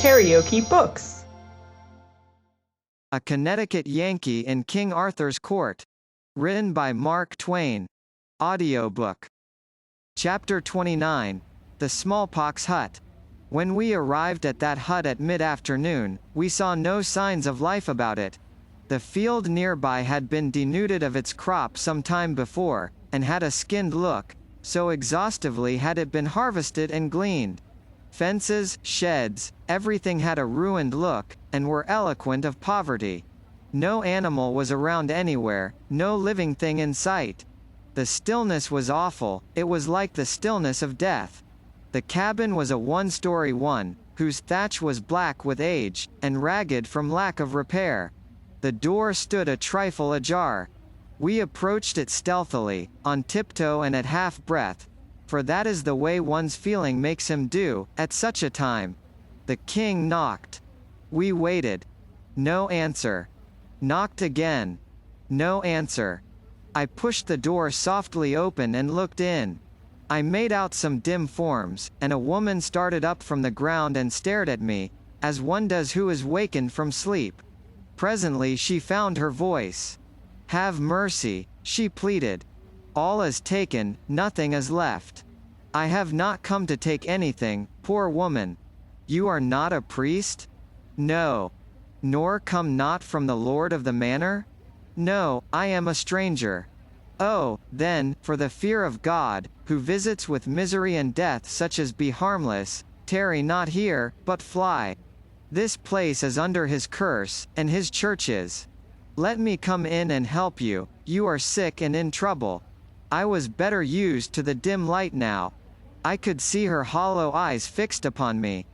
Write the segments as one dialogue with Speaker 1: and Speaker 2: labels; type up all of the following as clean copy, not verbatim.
Speaker 1: KaraokeBooks.
Speaker 2: A Connecticut Yankee in King Arthur's Court. Written by Mark Twain. Audiobook. Chapter 29. The Smallpox Hut. When we arrived at that hut at mid-afternoon, we saw no signs of life about it. The field nearby had been denuded of its crop some time before, and had a skinned look, so exhaustively had it been harvested and gleaned. Fences, sheds, everything had a ruined look, and were eloquent of poverty. No animal was around anywhere, no living thing in sight. The stillness was awful, it was like the stillness of death. The cabin was a one-story one, whose thatch was black with age, and ragged from lack of repair. The door stood a trifle ajar. We approached it stealthily, on tiptoe and at half-breath, for that is the way one's feeling makes him do, at such a time. The king knocked. We waited. No answer. Knocked again. No answer. I pushed the door softly open and looked in. I made out some dim forms, and a woman started up from the ground and stared at me, as one does who is wakened from sleep. Presently she found her voice. "Have mercy," she pleaded. "All is taken, nothing is left. I have not come to take anything, poor woman." "You are not a priest?" "No." "Nor come not from the lord of the manor?" "No, I am a stranger." "Oh, then, for the fear of God, who visits with misery and death such as be harmless, tarry not here, but fly. This place is under his curse, and his churches. Let me come in and help you, you are sick and in trouble." I was better used to the dim light now. I could see her hollow eyes fixed upon me.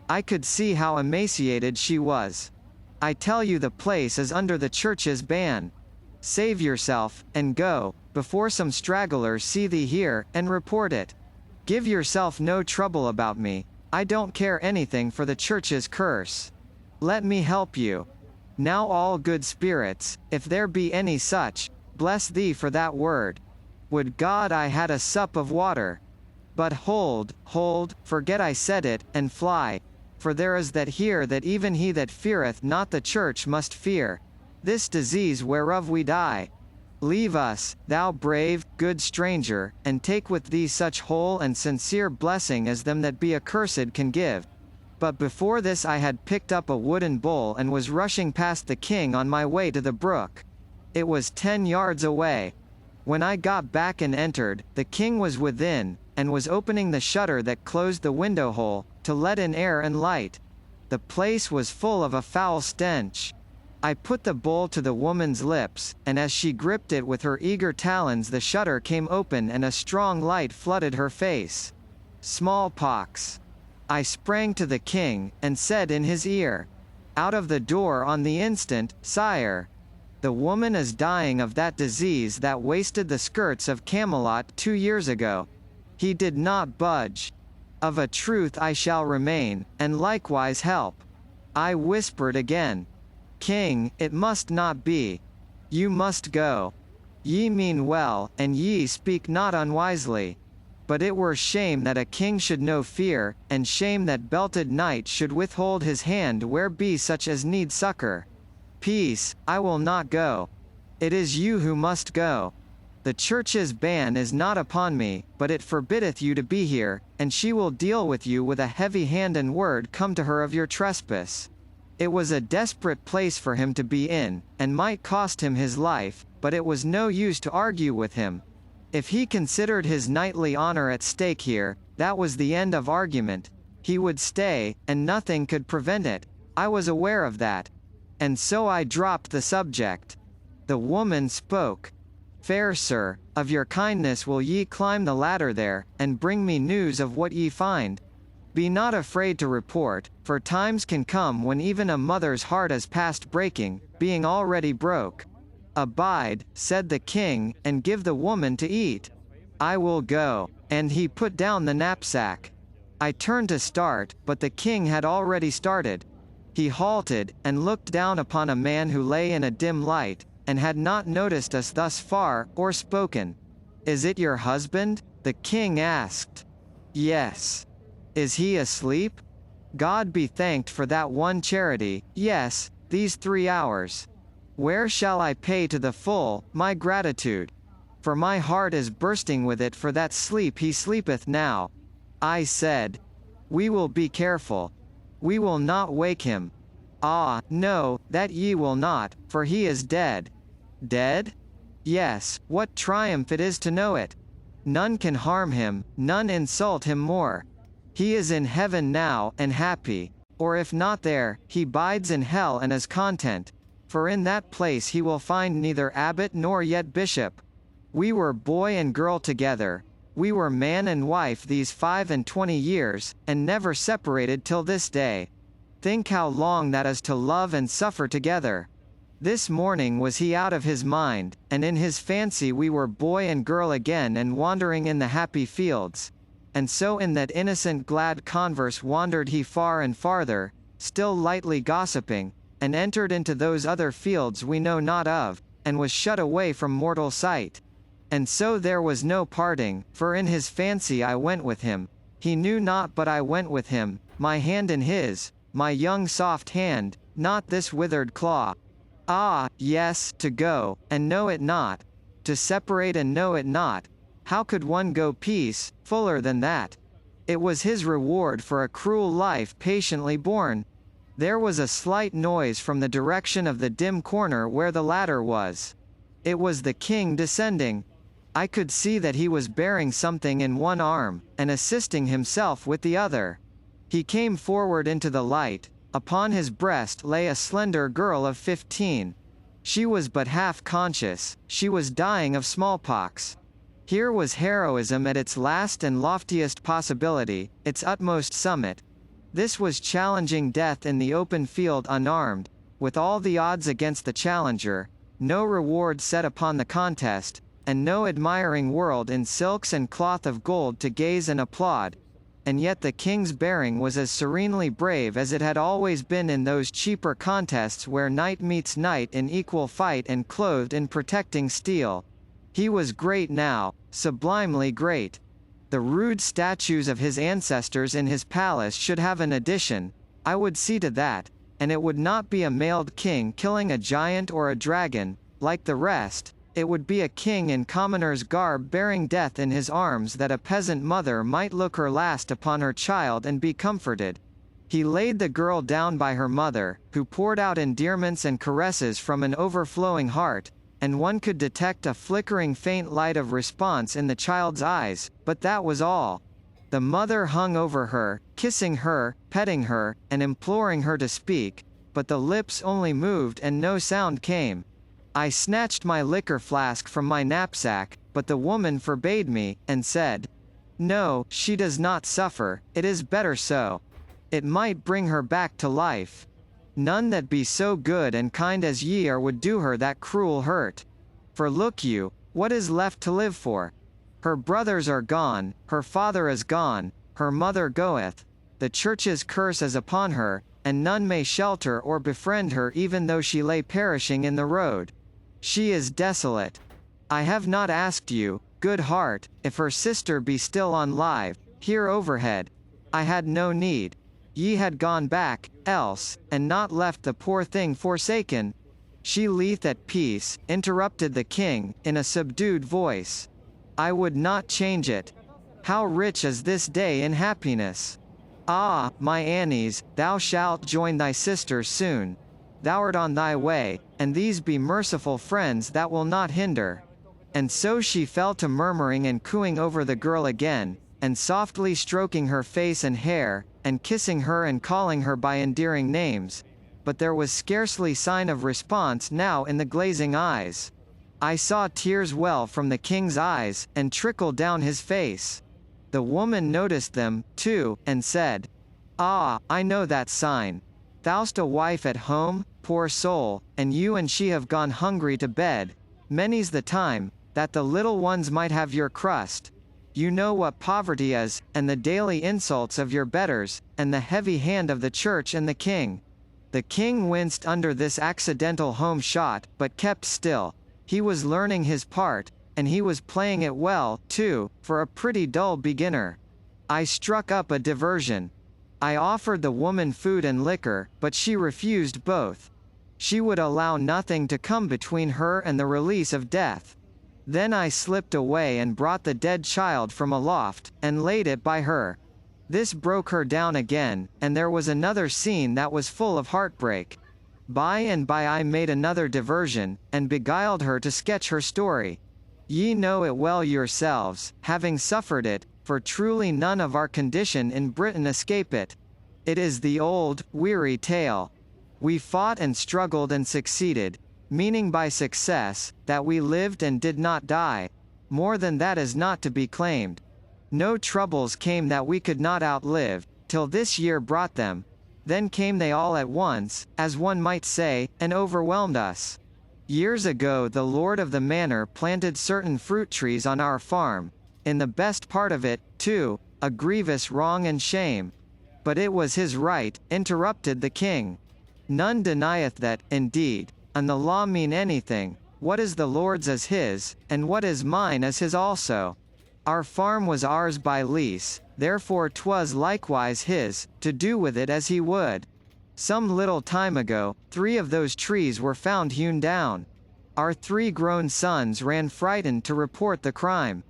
Speaker 2: I could see how emaciated she was. "I tell you the place is under the church's ban. Save yourself, and go, before some stragglers see thee here, and report it. Give yourself no trouble about me, I don't care anything for the church's curse. Let me help you. Now all good spirits, if there be any such, bless thee for that word. Would God I had a sup of water. But hold, forget I said it, and fly. For there is that here that even he that feareth not the church must fear. This disease whereof we die. Leave us, thou brave, good stranger, and take with thee such whole and sincere blessing as them that be accursed can give." But before this I had picked up a wooden bowl and was rushing past the king on my way to the brook. It was 10 yards away. When I got back and entered, the king was within, and was opening the shutter that closed the window hole, to let in air and light. The place was full of a foul stench. I put the bowl to the woman's lips, and as she gripped it with her eager talons the shutter came open and a strong light flooded her face. Smallpox. I sprang to the king, and said in his ear, "Out of the door on the instant, sire. The woman is dying of that disease that wasted the skirts of Camelot 2 years ago." He did not budge. "Of a truth I shall remain, and likewise help." I whispered again, "King, it must not be. You must go. Ye mean well, and ye speak not unwisely. But it were shame that a king should know fear, and shame that belted knight should withhold his hand where be such as need succor. Peace, I will not go. It is you who must go. The church's ban is not upon me, but it forbiddeth you to be here, and she will deal with you with a heavy hand and word come to her of your trespass." It was a desperate place for him to be in, and might cost him his life, but it was no use to argue with him. If he considered his knightly honor at stake here, that was the end of argument. He would stay, and nothing could prevent it. I was aware of that. And so I dropped the subject. The woman spoke. "Fair sir, of your kindness will ye climb the ladder there, and bring me news of what ye find. Be not afraid to report, for times can come when even a mother's heart is past breaking, being already broke." "Abide," said the king, "and give the woman to eat." "I will go." And he put down the knapsack. I turned to start, but the king had already started. He halted, and looked down upon a man who lay in a dim light, and had not noticed us thus far, or spoken. "Is it your husband?" the king asked. "Yes." "Is he asleep?" God be thanked for that one charity, yes, these 3 hours. Where shall I pay to the full, my gratitude? For my heart is bursting with it for that sleep he sleepeth now. I said, we will be careful. We will not wake him. Ah, no, that ye will not, for he is dead. Dead? Yes, what triumph it is to know it. None can harm him, none insult him more. He is in heaven now, and happy. Or if not there, he bides in hell and is content. For in that place he will find neither abbot nor yet bishop. We were boy and girl together. We were man and wife these 25 years, and never separated till this day. Think how long that is to love and suffer together. This morning was he out of his mind, and in his fancy we were boy and girl again and wandering in the happy fields. And so in that innocent glad converse wandered he far and farther, still lightly gossiping, and entered into those other fields we know not of, and was shut away from mortal sight. And so there was no parting, for in his fancy I went with him. He knew not but I went with him, my hand in his, my young soft hand, not this withered claw. Ah, yes, to go, and know it not. To separate and know it not. How could one go peace, fuller than that? It was his reward for a cruel life patiently borne. There was a slight noise from the direction of the dim corner where the ladder was. It was the king descending. I could see that he was bearing something in one arm, and assisting himself with the other. He came forward into the light. Upon his breast lay a slender girl of 15. She was but half conscious, she was dying of smallpox. Here was heroism at its last and loftiest possibility, its utmost summit. This was challenging death in the open field unarmed, with all the odds against the challenger, no reward set upon the contest, and no admiring world in silks and cloth of gold to gaze and applaud. And yet the king's bearing was as serenely brave as it had always been in those cheaper contests where knight meets knight in equal fight and clothed in protecting steel. He was great now, sublimely great. The rude statues of his ancestors in his palace should have an addition. I would see to that, and it would not be a mailed king killing a giant or a dragon, like the rest. It would be a king in commoner's garb bearing death in his arms that a peasant mother might look her last upon her child and be comforted. He laid the girl down by her mother, who poured out endearments and caresses from an overflowing heart, and one could detect a flickering faint light of response in the child's eyes, but that was all. The mother hung over her, kissing her, petting her, and imploring her to speak, but the lips only moved and no sound came. I snatched my liquor flask from my knapsack, but the woman forbade me, and said, "No, she does not suffer, it is better so. It might bring her back to life. None that be so good and kind as ye are would do her that cruel hurt. For look you, what is left to live for? Her brothers are gone, her father is gone, her mother goeth, the church's curse is upon her, and none may shelter or befriend her even though she lay perishing in the road. She is desolate. I have not asked you, good heart, if her sister be still on live, here overhead. I had no need. Ye had gone back, else, and not left the poor thing forsaken." "She lieth at peace," interrupted the king, in a subdued voice. "I would not change it. How rich is this day in happiness! Ah, my Annies, thou shalt join thy sister soon. Thou'rt on thy way, and these be merciful friends that will not hinder." And so she fell to murmuring and cooing over the girl again, and softly stroking her face and hair, and kissing her and calling her by endearing names. But there was scarcely sign of response now in the glazing eyes. I saw tears well from the king's eyes, and trickle down his face. The woman noticed them, too, and said, "Ah, I know that sign. Thou'st a wife at home, poor soul, and you and she have gone hungry to bed. Many's the time, that the little ones might have your crust. You know what poverty is, and the daily insults of your betters, and the heavy hand of the church and the king." The king winced under this accidental home shot, but kept still. He was learning his part, and he was playing it well, too, for a pretty dull beginner. I struck up a diversion. I offered the woman food and liquor, but she refused both. She would allow nothing to come between her and the release of death. Then I slipped away and brought the dead child from aloft, and laid it by her. This broke her down again, and there was another scene that was full of heartbreak. By and by I made another diversion, and beguiled her to sketch her story. Ye know it well yourselves, having suffered it, for truly none of our condition in Britain escape it. It is the old, weary tale. We fought and struggled and succeeded, meaning by success, that we lived and did not die. More than that is not to be claimed. No troubles came that we could not outlive, till this year brought them. Then came they all at once, as one might say, and overwhelmed us. Years ago the lord of the manor planted certain fruit trees on our farm, in the best part of it, too, a grievous wrong and shame. But it was his right, interrupted the king. None denieth that, indeed, and the law mean anything, what is the Lord's is his, and what is mine is his also. Our farm was ours by lease, therefore 'twas likewise his, to do with it as he would. Some little time ago, 3 of those trees were found hewn down. Our 3 grown sons ran frightened to report the crime.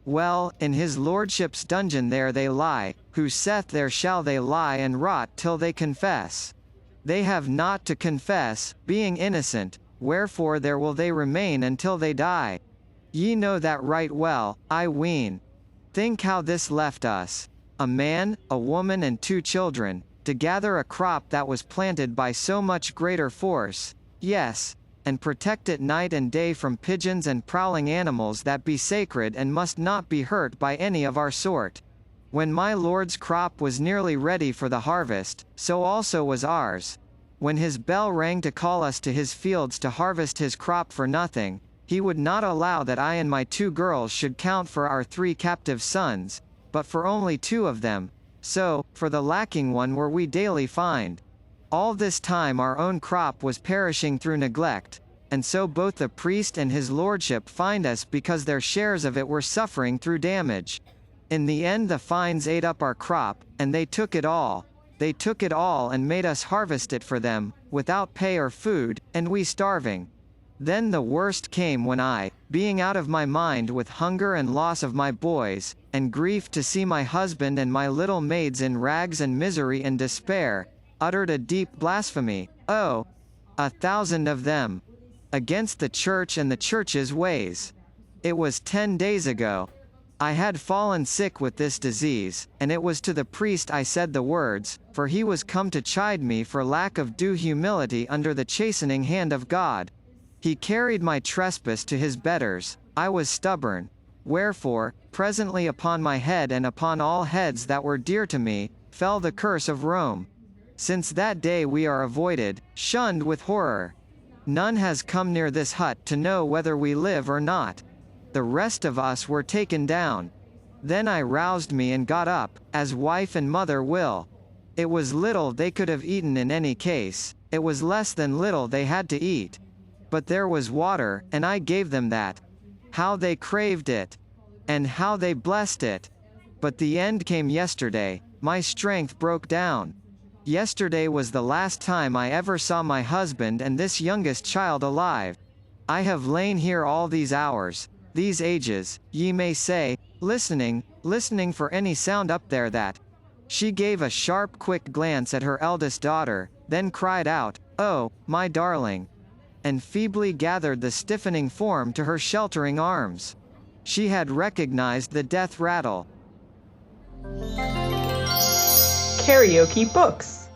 Speaker 2: Well, in his lordship's dungeon there they lie, who saith there shall they lie and rot till they confess. They have not to confess, being innocent, wherefore there will they remain until they die. Ye know that right well, I ween. Think how this left us, a man, a woman and 2 children, to gather a crop that was planted by so much greater force, yes, and protect it night and day from pigeons and prowling animals that be sacred and must not be hurt by any of our sort. When my lord's crop was nearly ready for the harvest, so also was ours. When his bell rang to call us to his fields to harvest his crop for nothing, he would not allow that I and my 2 girls should count for our 3 captive sons, but for only 2 of them. So, for the lacking one were we daily fined. All this time our own crop was perishing through neglect, and so both the priest and his lordship fined us because their shares of it were suffering through damage. In the end the fines ate up our crop, and they took it all. They took it all and made us harvest it for them, without pay or food, and we starving. Then the worst came when I, being out of my mind with hunger and loss of my boys, and grief to see my husband and my little maids in rags and misery and despair, uttered a deep blasphemy, 1,000 of them, against the church and the church's ways. It was 10 days ago. I had fallen sick with this disease, and it was to the priest I said the words, for he was come to chide me for lack of due humility under the chastening hand of God. He carried my trespass to his betters, I was stubborn. Wherefore, presently upon my head and upon all heads that were dear to me, fell the curse of Rome. Since that day we are avoided, shunned with horror. None has come near this hut to know whether we live or not. The rest of us were taken down. Then I roused me and got up, as wife and mother will. It was little they could have eaten in any case, it was less than little they had to eat. But there was water, and I gave them that. How they craved it! And how they blessed it! But the end came yesterday, my strength broke down. Yesterday was the last time I ever saw my husband and this youngest child alive. I have lain here all these hours, these ages, ye may say, listening for any sound up there that. She gave a sharp quick glance at her eldest daughter, then cried out, "Oh, my darling," and feebly gathered the stiffening form to her sheltering arms. She had recognized the death rattle.
Speaker 1: KaraokeBooks.